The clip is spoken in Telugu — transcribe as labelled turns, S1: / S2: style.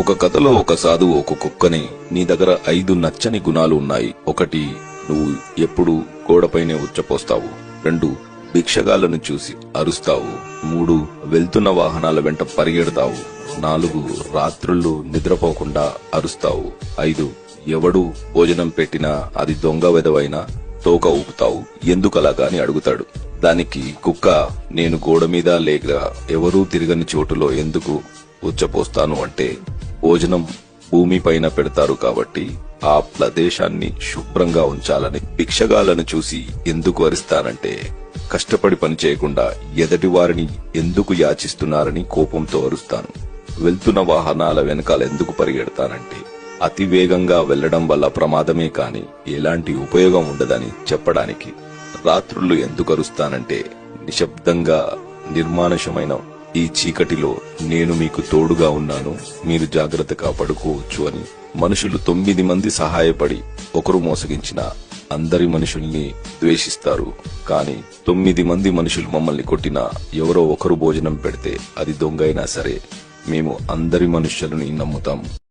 S1: ఒక కథలో ఒక సాధువు ఒక కుక్కని, నీ దగ్గర 5 నచ్చని గుణాలు ఉన్నాయి. 1, నువ్వు ఎప్పుడు గోడపైనే ఉచ్చపోస్తావు. 2, భిక్షగాళ్లను చూసి అరుస్తావు. 3, వెళ్తున్న వాహనాల వెంట పరిగెడతావు. 4, రాత్రుళ్ళు నిద్రపోకుండా అరుస్తావు. 5, ఎవడు భోజనం పెట్టినా అది దొంగ వెదవైనా తోక ఊపుతావు. ఎందుకలాగా అని అడుగుతాడు. దానికి కుక్క, నేను గోడ మీద లేక ఎవరూ తిరగని చోటులో ఎందుకు ఉచ్చపోస్తాను అంటే, భోజనం భూమిపైన పెడతారు కాబట్టి ఆ ప్రదేశాన్ని శుభ్రంగా ఉంచాలని. భిక్షగాళ్లను చూసి ఎందుకు అరుస్తానంటే, కష్టపడి పని చేయకుండా ఎదటి వారిని ఎందుకు యాచిస్తున్నారని కోపంతో అరుస్తాను. వెళ్తున్న వాహనాల వెనకాల ఎందుకు పరిగెడతానంటే, అతి వేగంగా వెళ్లడం వల్ల ప్రమాదమే కాని ఎలాంటి ఉపయోగం ఉండదని చెప్పడానికి. రాత్రుళ్ళు ఎందుకు అరుస్తానంటే, నిశ్శబ్దంగా నిర్మానుషమైన ఈ చీకటిలో నేను మీకు తోడుగా ఉన్నాను, మీరు జాగ్రత్తగా పడుకోవచ్చు అని. మనుషులు 9 మంది సహాయపడి ఒకరు మోసగించిన అందరి మనుషుల్ని ద్వేషిస్తారు. కానీ 9 మంది మనుషులు మమ్మల్ని కొట్టినా, ఎవరో ఒకరు భోజనం పెడితే అది దొంగైనా సరే మేము అందరి మనుషులని నమ్ముతాం.